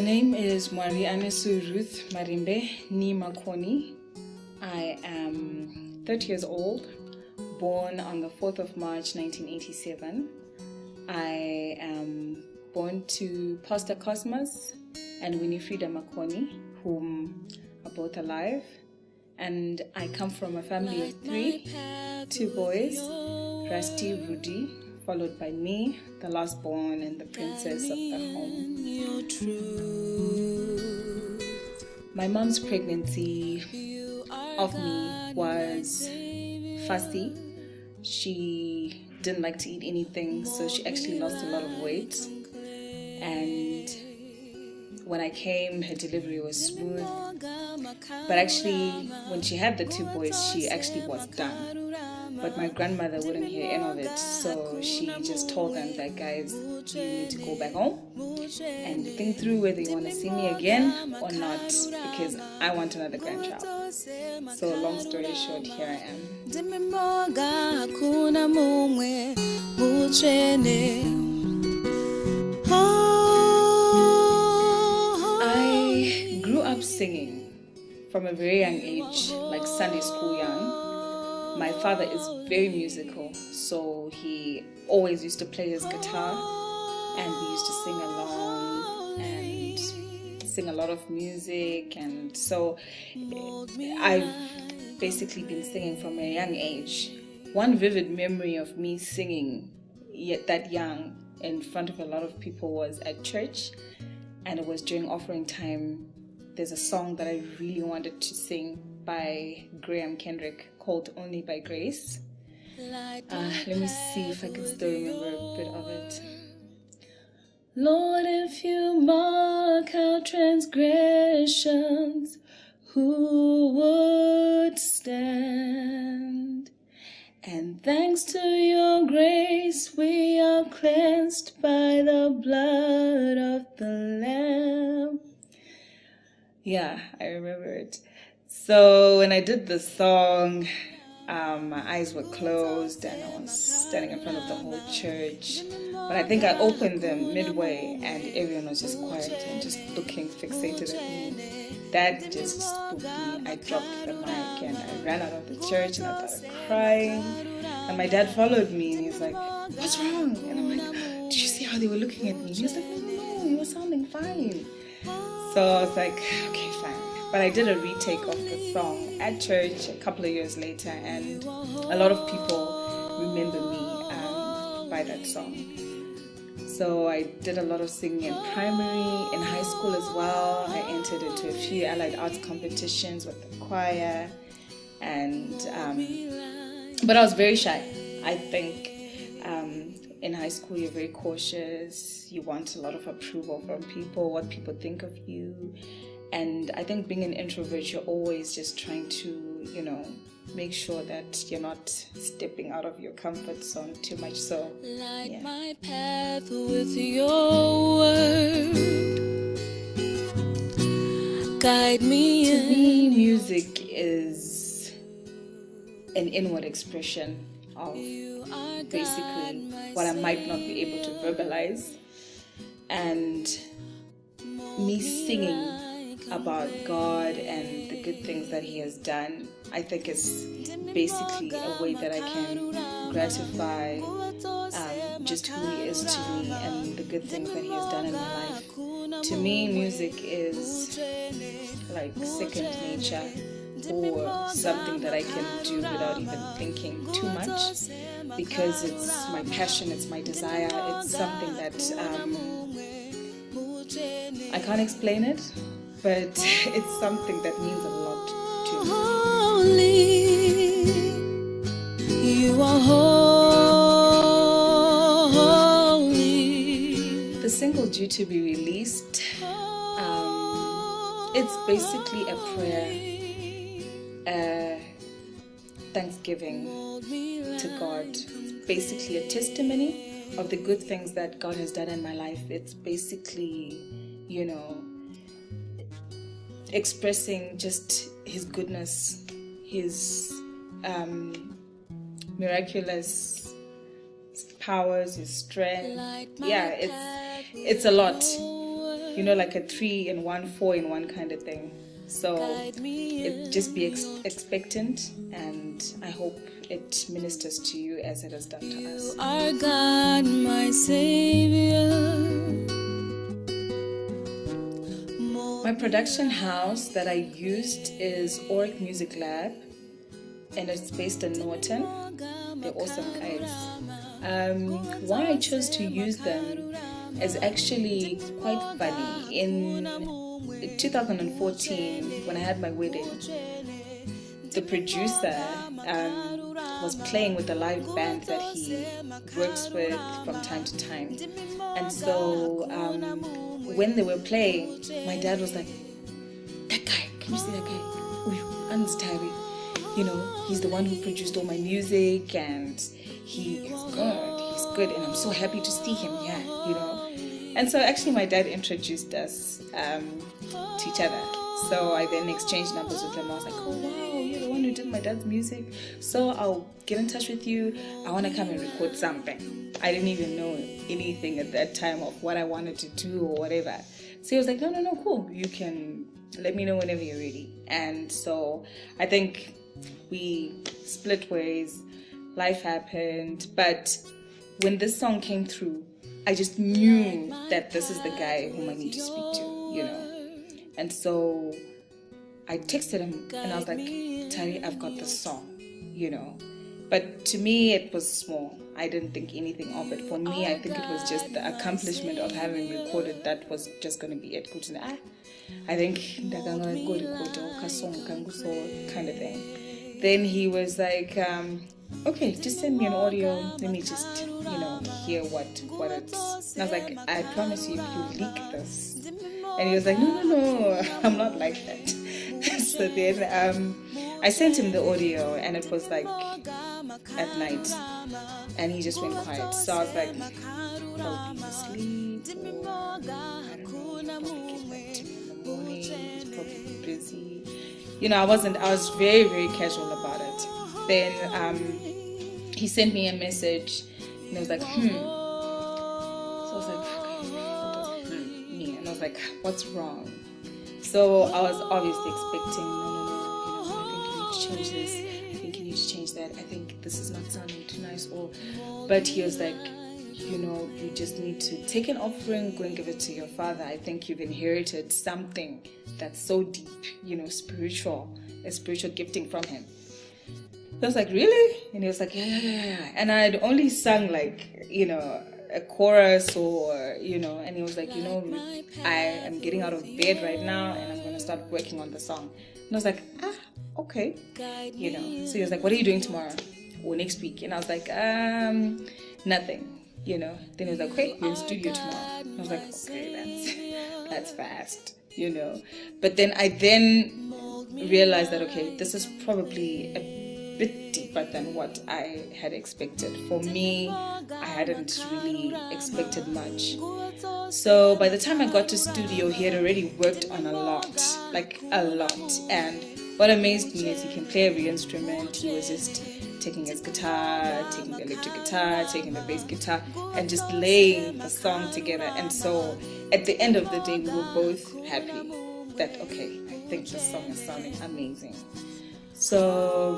name is Ruth Marimbe ni Makoni. I am 30 years old, born on the 4th of March 1987. I am born to Pastor Cosmas and Winifrida Makoni, whom are both alive. And I come from a family of 3, 2 boys, Rusty, Rudy, followed by me, the last born and the princess of the home. My mom's pregnancy of me was fussy. She didn't like to eat anything, so she actually lost a lot of weight. And when I came, her delivery was smooth. But actually, when she had the 2 boys, she actually was done. But my grandmother wouldn't hear any of it, so she just told them that, guys, you need to go back home and think through whether you want to see me again or not, because I want another grandchild. So long story short, here I am. I grew up singing from a very young age, like Sunday school young. My father is very musical, so he always used to play his guitar, and we used to sing along and sing a lot of music. And so I've basically been singing from a young age. One vivid memory of me singing yet that young in front of a lot of people was at church, and it was during offering time. There's a song that I really wanted to sing by Graham Kendrick called Only by Grace. Let me see if I can still remember a bit of it. Lord, if you mark our transgressions, who would stand? And thanks to your grace, we are cleansed by the blood of the Lamb. Yeah, I remember it. So when I did the song, my eyes were closed and I was standing in front of the whole church. But I think I opened them midway and everyone was just quiet and just looking fixated at me. That just spooked me. I dropped the mic and I ran out of the church and I started crying. And my dad followed me and he's like, "What's wrong?" And I'm like, "Did you see how they were looking at me?" He was like, "No, you were sounding fine." So I was like, okay, fine. But I did a retake of the song at church a couple of years later, and a lot of people remember me by that song. So I did a lot of singing in primary, in high school as well. I entered into a few allied arts competitions with the choir, and but I was very shy. I think in high school you're very cautious. You want a lot of approval from people, what people think of you. And I think being an introvert, you're always just trying to, make sure that you're not stepping out of your comfort zone too much. So, yeah. My path with your word. Guide me. To me, music is an inward expression of basically what I might not be able to verbalize. And me singing about God and the good things that He has done, I think is basically a way that I can gratify just who He is to me and the good things that He has done in my life. To me, music is like second nature, or something that I can do without even thinking too much, because it's my passion, it's my desire, it's something that I can't explain it, but it's something that means a lot to me. Holy, you are holy. The single due to be released, it's basically a prayer, thanksgiving to God. It's basically a testimony of the good things that God has done in my life. It's basically, expressing just His goodness, His miraculous powers, His strength. Yeah, it's a lot. like a 3-in-1, 4-in-1 kind of thing. So just be expectant, and I hope it ministers to you as it has done to us. You are God, my Savior. My production house that I used is Oric Music Lab, and it's based in Norton. They're awesome guys. Why I chose to use them is actually quite funny. In 2014, when I had my wedding, the producer was playing with a live band that he works with from time to time. And so when they were playing, my dad was like, that guy, can you see that guy? Uy, he's the one who produced all my music, and he is good, and I'm so happy to see him here, And so actually my dad introduced us to each other. So I then exchanged numbers with him. I was like, oh wow, you're the one who did my dad's music, so I'll get in touch with you. I want to come and record something. I didn't even know anything at that time of what I wanted to do or whatever. So he was like, no, cool, you can let me know whenever you're ready. And so I think we split ways, life happened, but when this song came through, I just knew that this is the guy whom I need to speak to, And so I texted him and I was like, Tari, I've got this song, But to me, it was small. I didn't think anything of it. For me, I think it was just the accomplishment of having recorded that was just going to be it. I think kind of thing. Then he was like, okay, just send me an audio. Let me just, hear what it's. And I was like, I promise you, if you leak this. And he was like, no, I'm not like that. So then I sent him the audio, and it was like at night, and he just went quiet. So I was like, probably he's asleep, or I don't know, he'll probably get back to me in the morning, he's probably busy. I was very, very casual about it. Then he sent me a message, and I was like, So I was like, okay, what does mean? And I was like, what's wrong? So I was obviously expecting, no, I think you need to change this. I think you need to change that. I think this is not sounding too nice. But he was like, you just need to take an offering, go and give it to your father. I think you've inherited something that's so deep, spiritual, a spiritual gifting from him. I was like, really? And he was like, yeah. And I'd only sung like, a chorus or, and he was like, I am getting out of bed right now and I'm going to start working on the song. And I was like, okay. So he was like, what are you doing tomorrow or next week? And I was like, nothing. Then he was like, okay, you're in studio tomorrow. And I was like, okay, that's fast, But then I realized that, okay, this is probably a bit deeper than what I had expected. For me, I hadn't really expected much. So by the time I got to studio, he had already worked on a lot. And what amazed me is he can play every instrument. He was just taking his guitar, taking the electric guitar, taking the bass guitar, and just laying the song together. And so at the end of the day, we were both happy that, okay, I think this song is sounding amazing. So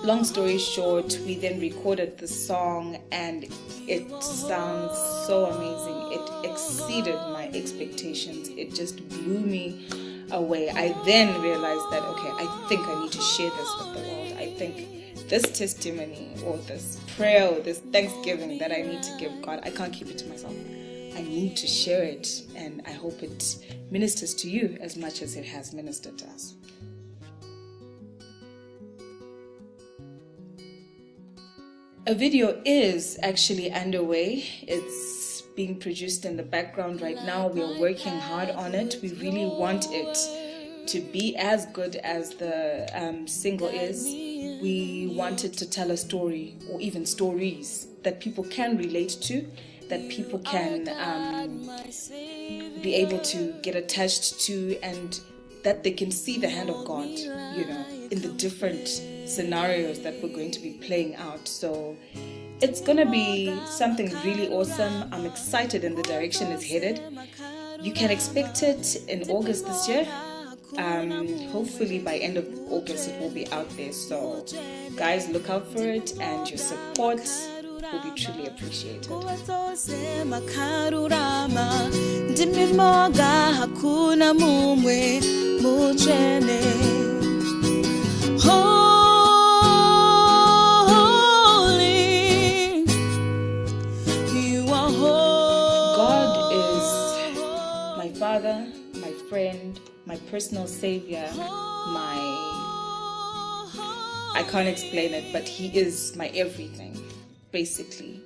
long story short, we then recorded the song, and it sounds so amazing. It exceeded my expectations. It just blew me away. I then realized that, okay, I think I need to share this with the world. I think this testimony or this prayer or this thanksgiving that I need to give God, I can't keep it to myself. I need to share it, and I hope it ministers to you as much as it has ministered to us. A video is actually underway. It's being produced in the background right now. We are working hard on it. We really want it to be as good as the single is. We want it to tell a story, or even stories that people can relate to, that people can be able to get attached to, and that they can see the hand of God, in the different scenarios that we're going to be playing out. So it's going to be something really awesome. I'm excited in the direction it's headed. you can expect it in August this year. Hopefully by end of August it will be out there. So guys, look out for it, and your support will be truly appreciated. God is my Father, my friend, my personal savior, I can't explain it, but he is my everything, basically.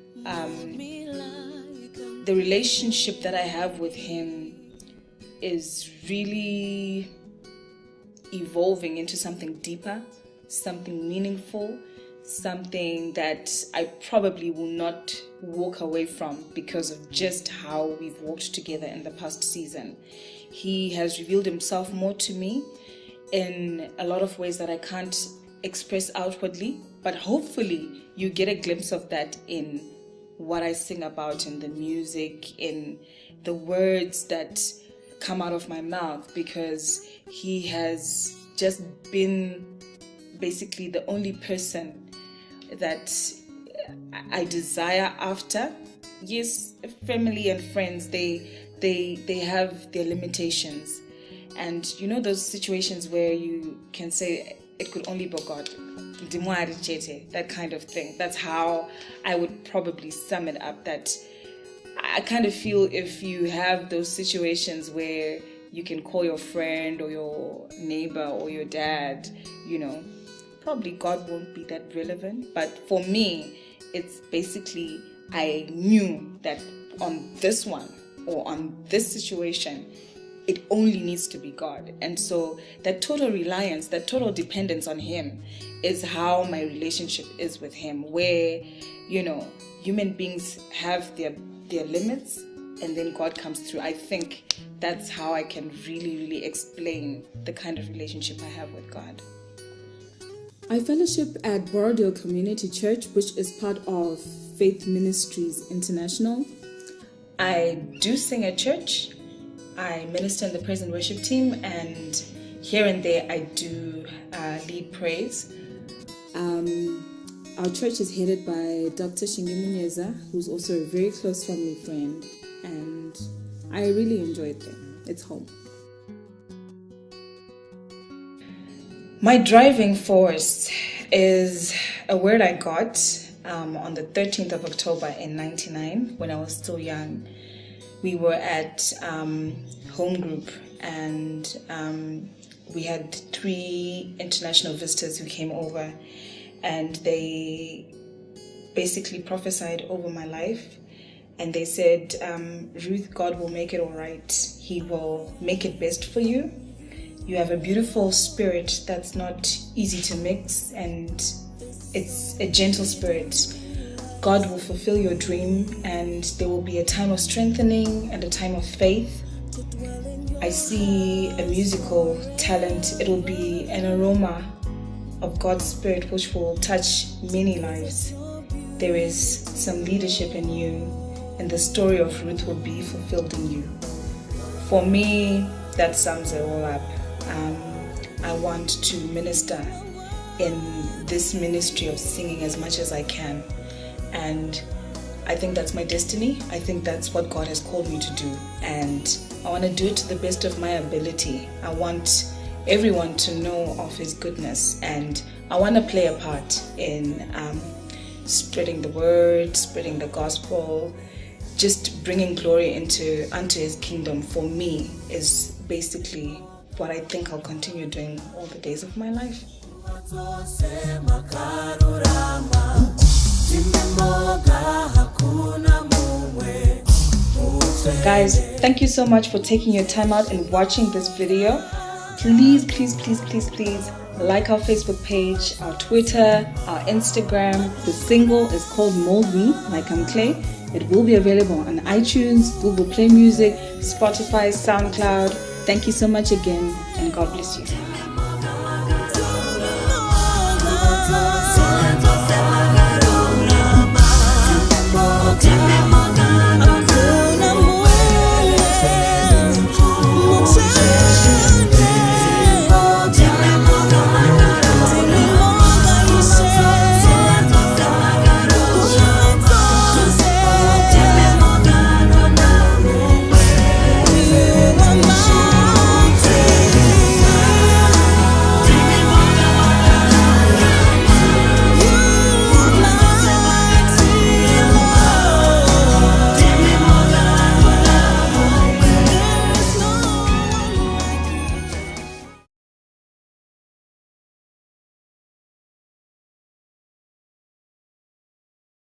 The relationship that I have with him is really evolving into something deeper, something meaningful, something that I probably will not walk away from because of just how we've walked together in the past season. He has revealed himself more to me in a lot of ways that I can't express outwardly, but hopefully you get a glimpse of that in what I sing about, in the music, in the words that come out of my mouth, because he has just been basically the only person that I desire after. Yes, family and friends, they have their limitations, and you know those situations where you can say it could only be God, that kind of thing. That's how I would probably sum it up. That I kind of feel if you have those situations where you can call your friend or your neighbor or your dad, you know, probably God won't be that relevant. But for me, it's basically, I knew that on this one or on this situation, it only needs to be God. And so that total reliance, that total dependence on him is how my relationship is with him, where, you know, human beings have their limits and then God comes through. I think that's how I can really explain the kind of relationship I have with God. I fellowship at Borodale Community Church, which is part of Faith Ministries International. I do sing at church. I minister in the praise and worship team, and here and there I do lead praise. Our church is headed by Dr. Shingi Munyeza, who's also a very close family friend, and I really enjoy it there. It's home. My driving force is a word I got on the 13th of October in 1999 when I was still young. We were at home group, and we had 3 international visitors who came over, and they basically prophesied over my life, and they said, Ruth, God will make it all right. He will make it best for you. You have a beautiful spirit that's not easy to mix, and it's a gentle spirit. God will fulfill your dream, and there will be a time of strengthening and a time of faith. I see a musical talent. It will be an aroma of God's Spirit which will touch many lives. There is some leadership in you, and the story of Ruth will be fulfilled in you. For me, that sums it all up. I want to minister in this ministry of singing as much as I can. And I think that's my destiny. I think that's what God has called me to do. And I want to do it to the best of my ability. I want everyone to know of His goodness. And I want to play a part in spreading the word, spreading the gospel, just bringing glory unto His kingdom. For me is basically what I think I'll continue doing all the days of my life. Guys, thank you so much for taking your time out and watching this video. Please like our Facebook page, our Twitter, our Instagram. The single is called Mold Me Like I'm Clay. It will be available on iTunes, Google Play Music, Spotify, SoundCloud. Thank you so much again, and God bless you.